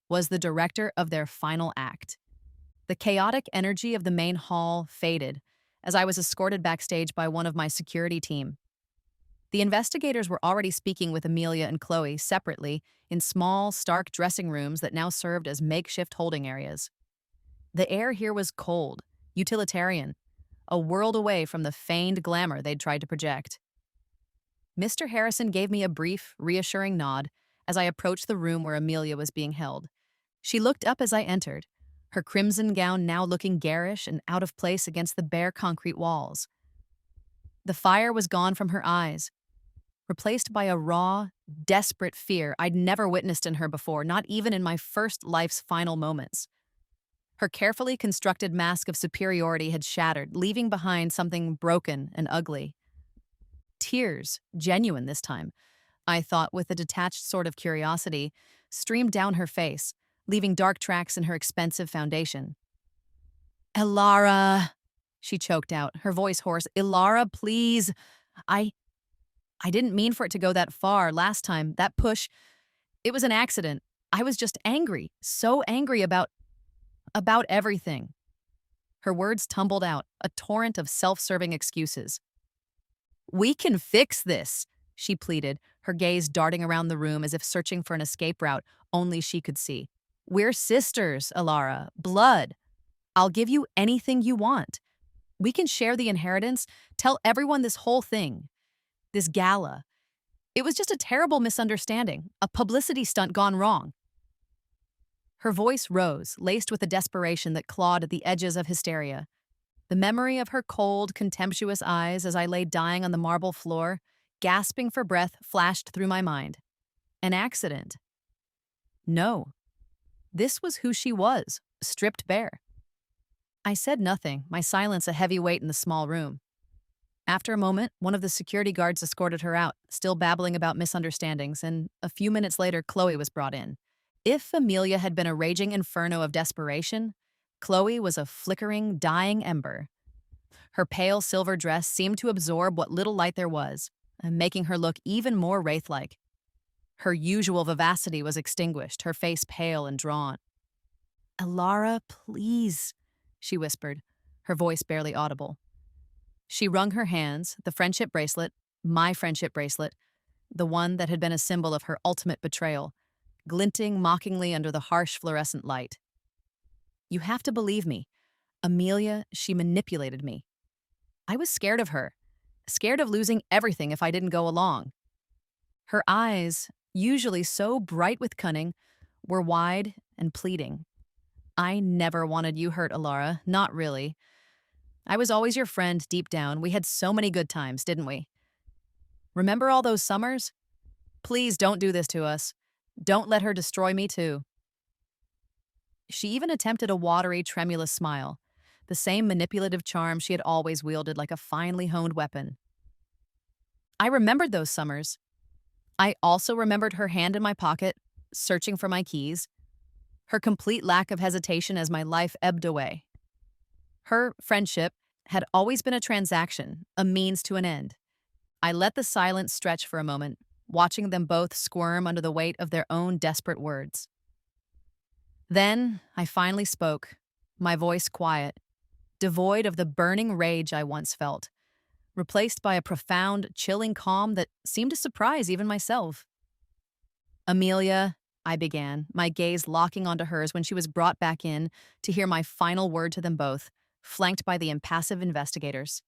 was the director of their final act. The chaotic energy of the main hall faded as I was escorted backstage by one of my security team. The investigators were already speaking with Amelia and Chloe separately in small, stark dressing rooms that now served as makeshift holding areas. The air here was cold, utilitarian, a world away from the feigned glamour they'd tried to project. Mr. Harrison gave me a brief, reassuring nod as I approached the room where Amelia was being held. She looked up as I entered, her crimson gown now looking garish and out of place against the bare concrete walls. The fire was gone from her eyes, replaced by a raw, desperate fear I'd never witnessed in her before, not even in my first life's final moments. Her carefully constructed mask of superiority had shattered, leaving behind something broken and ugly. Tears, genuine this time, I thought with a detached sort of curiosity, streamed down her face, leaving dark tracks in her expensive foundation. Elara, she choked out, her voice hoarse. Elara, please. I I didn't mean for it to go that far last time. That push, it was an accident. I was just angry, so angry about everything. Her words tumbled out, a torrent of self-serving excuses. We can fix this, she pleaded, her gaze darting around the room as if searching for an escape route only she could see. We're sisters, Alara. Blood. I'll give you anything you want. We can share the inheritance, tell everyone this whole thing. This gala. It was just a terrible misunderstanding, a publicity stunt gone wrong. Her voice rose, laced with a desperation that clawed at the edges of hysteria. The memory of her cold, contemptuous eyes as I lay dying on the marble floor, gasping for breath, flashed through my mind. An accident. No. This was who she was, stripped bare. I said nothing, my silence a heavy weight in the small room. After a moment, one of the security guards escorted her out, still babbling about misunderstandings, and a few minutes later, Chloe was brought in. If Amelia had been a raging inferno of desperation, Chloe was a flickering, dying ember. Her pale silver dress seemed to absorb what little light there was, making her look even more wraith-like. Her usual vivacity was extinguished, her face pale and drawn. Elara, please, she whispered, her voice barely audible. She wrung her hands, the friendship bracelet, my friendship bracelet, the one that had been a symbol of her ultimate betrayal, glinting mockingly under the harsh fluorescent light. You have to believe me. Amelia, she manipulated me. I was scared of her, scared of losing everything if I didn't go along. Her eyes, usually so bright with cunning, were wide and pleading. I never wanted you hurt, Alara, not really. I was always your friend deep down. We had so many good times, didn't we? Remember all those summers? Please don't do this to us. Don't let her destroy me too. She even attempted a watery, tremulous smile, the same manipulative charm she had always wielded like a finely honed weapon. I remembered those summers. I also remembered her hand in my pocket, searching for my keys, her complete lack of hesitation as my life ebbed away. Her friendship had always been a transaction, a means to an end. I let the silence stretch for a moment, watching them both squirm under the weight of their own desperate words. Then I finally spoke, my voice quiet, devoid of the burning rage I once felt, replaced by a profound, chilling calm that seemed to surprise even myself. Amelia, I began, my gaze locking onto hers when she was brought back in to hear my final word to them both, flanked by the impassive investigators.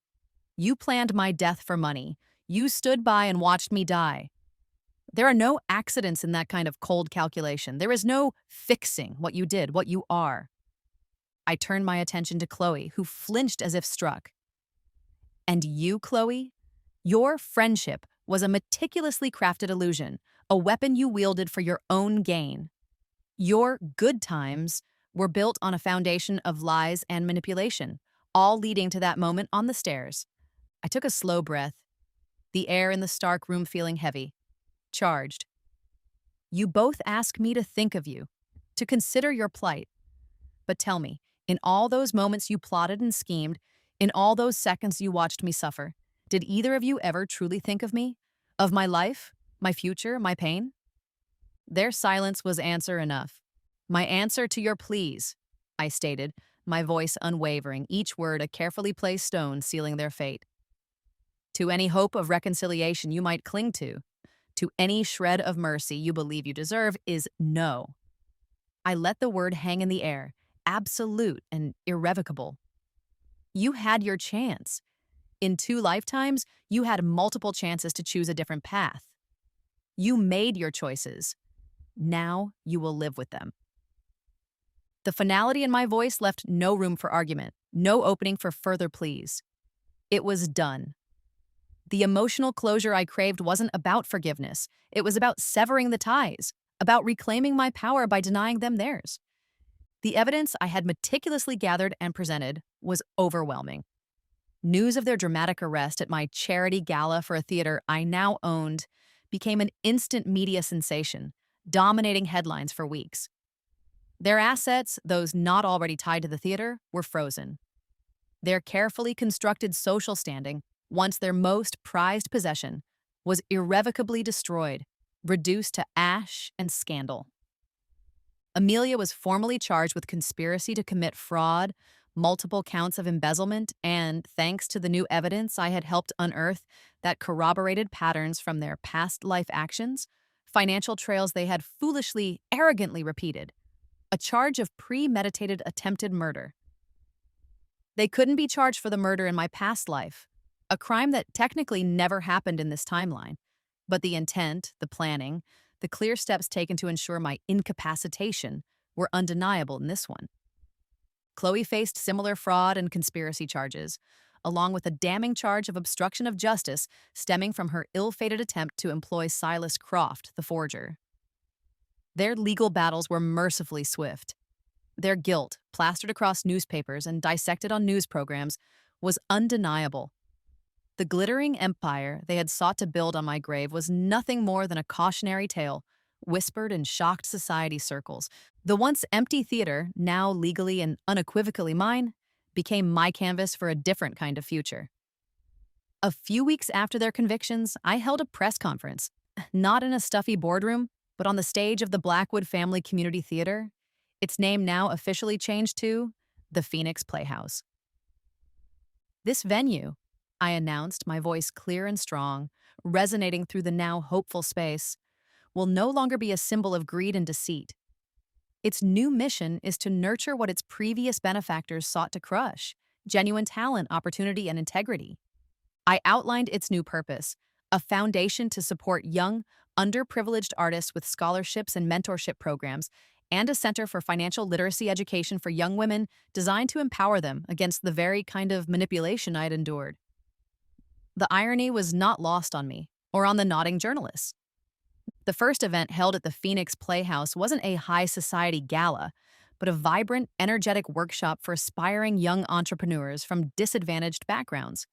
You planned my death for money. You stood by and watched me die. There are no accidents in that kind of cold calculation. There is no fixing what you did, what you are. I turned my attention to Chloe, who flinched as if struck. And you, Chloe? Your friendship was a meticulously crafted illusion, a weapon you wielded for your own gain. Your good times were built on a foundation of lies and manipulation, all leading to that moment on the stairs. I took a slow breath, the air in the stark room feeling heavy, charged. You both ask me to think of you, to consider your plight. But tell me, in all those moments you plotted and schemed, in all those seconds you watched me suffer, did either of you ever truly think of me? Of my life, my future, my pain? Their silence was answer enough. My answer to your pleas, I stated, my voice unwavering, each word a carefully placed stone sealing their fate. To any hope of reconciliation you might cling to any shred of mercy you believe you deserve, is no. I let the word hang in the air, absolute and irrevocable. You had your chance. In 2 lifetimes, you had multiple chances to choose a different path. You made your choices. Now you will live with them. The finality in my voice left no room for argument, no opening for further pleas. It was done. The emotional closure I craved wasn't about forgiveness. It was about severing the ties, about reclaiming my power by denying them theirs. The evidence I had meticulously gathered and presented was overwhelming. News of their dramatic arrest at my charity gala for a theater I now owned became an instant media sensation, dominating headlines for weeks. Their assets, those not already tied to the theater, were frozen. Their carefully constructed social standing, once their most prized possession, was irrevocably destroyed, reduced to ash and scandal. Amelia was formally charged with conspiracy to commit fraud, multiple counts of embezzlement, and, thanks to the new evidence I had helped unearth that corroborated patterns from their past life actions, financial trails they had foolishly, arrogantly repeated, a charge of premeditated attempted murder. They couldn't be charged for the murder in my past life, a crime that technically never happened in this timeline, but the intent, the planning, the clear steps taken to ensure my incapacitation were undeniable in this one. Chloe faced similar fraud and conspiracy charges, along with a damning charge of obstruction of justice stemming from her ill-fated attempt to employ Silas Croft, the forger. Their legal battles were mercifully swift. Their guilt, plastered across newspapers and dissected on news programs, was undeniable. The glittering empire they had sought to build on my grave was nothing more than a cautionary tale, whispered in shocked society circles. The once empty theater, now legally and unequivocally mine, became my canvas for a different kind of future. A few weeks after their convictions, I held a press conference, not in a stuffy boardroom, but on the stage of the Blackwood Family Community Theater, its name now officially changed to the Phoenix Playhouse. This venue, I announced, my voice clear and strong, resonating through the now hopeful space, will no longer be a symbol of greed and deceit. Its new mission is to nurture what its previous benefactors sought to crush: genuine talent, opportunity, and integrity. I outlined its new purpose: a foundation to support young, underprivileged artists with scholarships and mentorship programs, and a center for financial literacy education for young women designed to empower them against the very kind of manipulation I had endured. The irony was not lost on me, or on the nodding journalists. The first event held at the Phoenix Playhouse wasn't a high society gala, but a vibrant, energetic workshop for aspiring young entrepreneurs from disadvantaged backgrounds,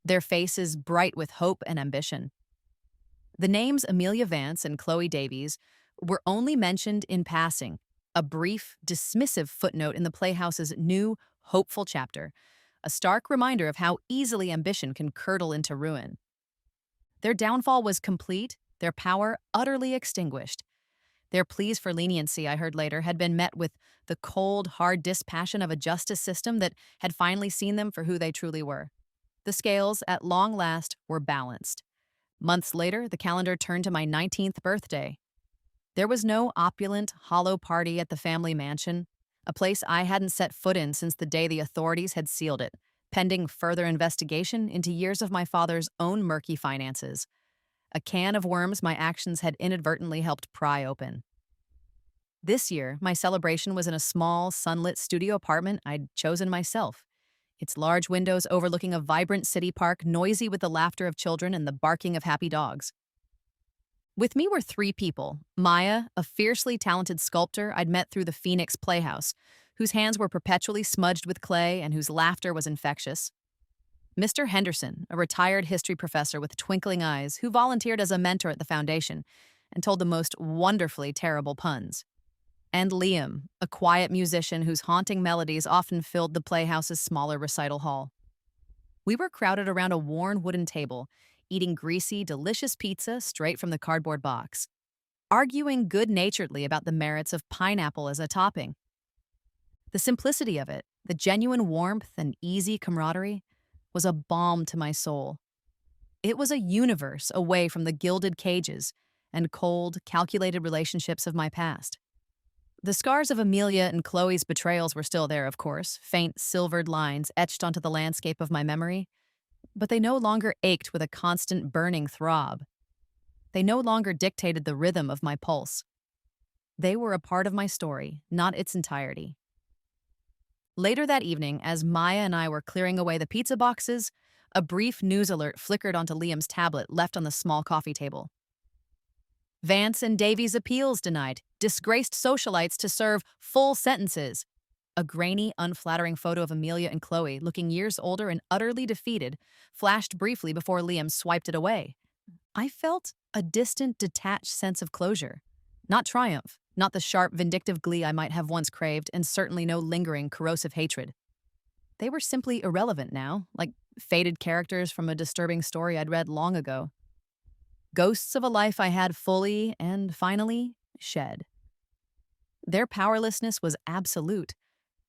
their faces bright with hope and ambition. The names Amelia Vance and Chloe Davies were only mentioned in passing, a brief, dismissive footnote in the Playhouse's new, hopeful chapter, a stark reminder of how easily ambition can curdle into ruin. Their downfall was complete, their power utterly extinguished. Their pleas for leniency, I heard later, had been met with the cold, hard dispassion of a justice system that had finally seen them for who they truly were. The scales, at long last, were balanced. Months later, the calendar turned to my 19th birthday. There was no opulent, hollow party at the family mansion, a place I hadn't set foot in since the day the authorities had sealed it, pending further investigation into years of my father's own murky finances. A can of worms my actions had inadvertently helped pry open. This year, my celebration was in a small, sunlit studio apartment I'd chosen myself, its large windows overlooking a vibrant city park noisy with the laughter of children and the barking of happy dogs. With me were three people: Maya, a fiercely talented sculptor I'd met through the Phoenix Playhouse, whose hands were perpetually smudged with clay and whose laughter was infectious; Mr. Henderson, a retired history professor with twinkling eyes who volunteered as a mentor at the foundation and told the most wonderfully terrible puns; and Liam, a quiet musician whose haunting melodies often filled the Playhouse's smaller recital hall. We were crowded around a worn wooden table, eating greasy, delicious pizza straight from the cardboard box, arguing good-naturedly about the merits of pineapple as a topping. The simplicity of it, the genuine warmth and easy camaraderie, was a balm to my soul. It was a universe away from the gilded cages and cold, calculated relationships of my past. The scars of Amelia and Chloe's betrayals were still there, of course, faint silvered lines etched onto the landscape of my memory, but they no longer ached with a constant burning throb. They no longer dictated the rhythm of my pulse. They were a part of my story, not its entirety. Later that evening, as Maya and I were clearing away the pizza boxes, a brief news alert flickered onto Liam's tablet left on the small coffee table. Vance and Davies' appeals denied. Disgraced socialites to serve full sentences. A grainy, unflattering photo of Amelia and Chloe, looking years older and utterly defeated, flashed briefly before Liam swiped it away. I felt a distant, detached sense of closure. Not triumph, not the sharp, vindictive glee I might have once craved, and certainly no lingering, corrosive hatred. They were simply irrelevant now, like faded characters from a disturbing story I'd read long ago. Ghosts of a life I had fully and finally shed. Their powerlessness was absolute,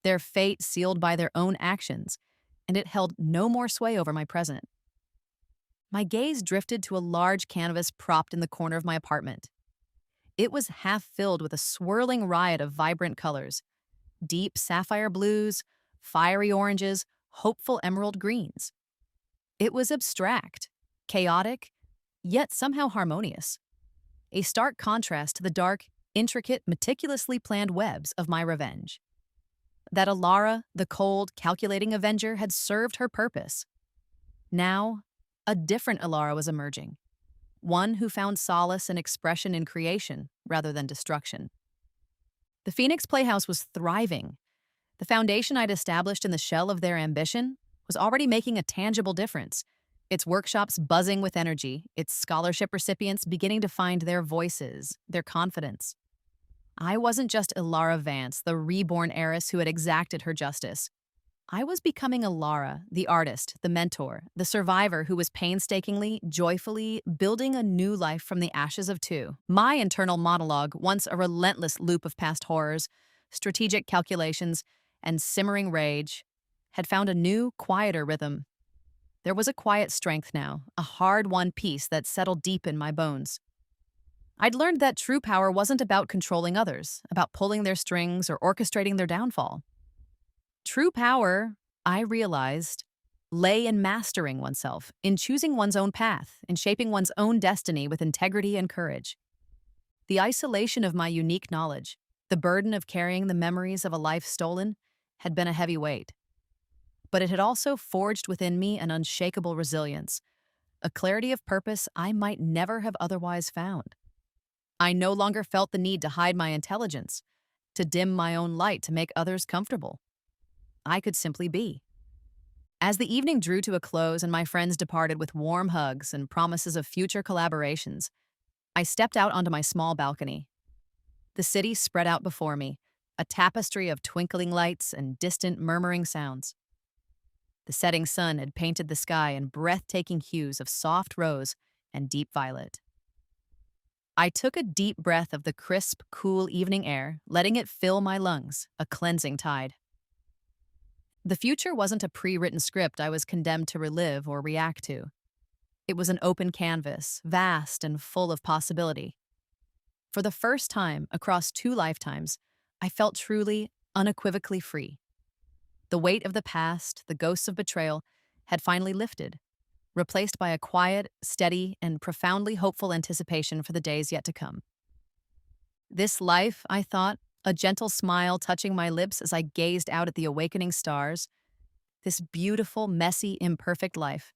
their fate sealed by their own actions, and it held no more sway over my present. My gaze drifted to a large canvas propped in the corner of my apartment. It was half filled with a swirling riot of vibrant colors: deep sapphire blues, fiery oranges, hopeful emerald greens. It was abstract, chaotic, yet somehow harmonious, a stark contrast to the dark, intricate, meticulously planned webs of my revenge. That Alara, the cold, calculating avenger, had served her purpose. Now, a different Alara was emerging, one who found solace and expression in creation rather than destruction. The Phoenix Playhouse was thriving. The foundation I'd established in the shell of their ambition was already making a tangible difference, its workshops buzzing with energy, its scholarship recipients beginning to find their voices, their confidence. I wasn't just Ilara Vance, the reborn heiress who had exacted her justice. I was becoming Ilara, the artist, the mentor, the survivor who was painstakingly, joyfully building a new life from the ashes of two. My internal monologue, once a relentless loop of past horrors, strategic calculations, and simmering rage, had found a new, quieter rhythm. There was a quiet strength now, a hard-won peace that settled deep in my bones. I'd learned that true power wasn't about controlling others, about pulling their strings or orchestrating their downfall. True power, I realized, lay in mastering oneself, in choosing one's own path, in shaping one's own destiny with integrity and courage. The isolation of my unique knowledge, the burden of carrying the memories of a life stolen, had been a heavy weight. But it had also forged within me an unshakable resilience, a clarity of purpose I might never have otherwise found. I no longer felt the need to hide my intelligence, to dim my own light to make others comfortable. I could simply be. As the evening drew to a close and my friends departed with warm hugs and promises of future collaborations, I stepped out onto my small balcony. The city spread out before me, a tapestry of twinkling lights and distant murmuring sounds. The setting sun had painted the sky in breathtaking hues of soft rose and deep violet. I took a deep breath of the crisp, cool evening air, letting it fill my lungs, a cleansing tide. The future wasn't a pre-written script I was condemned to relive or react to. It was an open canvas, vast and full of possibility. For the first time across 2 lifetimes, I felt truly, unequivocally free. The weight of the past, the ghosts of betrayal, had finally lifted, replaced by a quiet, steady, and profoundly hopeful anticipation for the days yet to come. This life, I thought, a gentle smile touching my lips as I gazed out at the awakening stars, this beautiful, messy, imperfect life,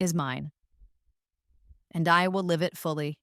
is mine. And I will live it fully,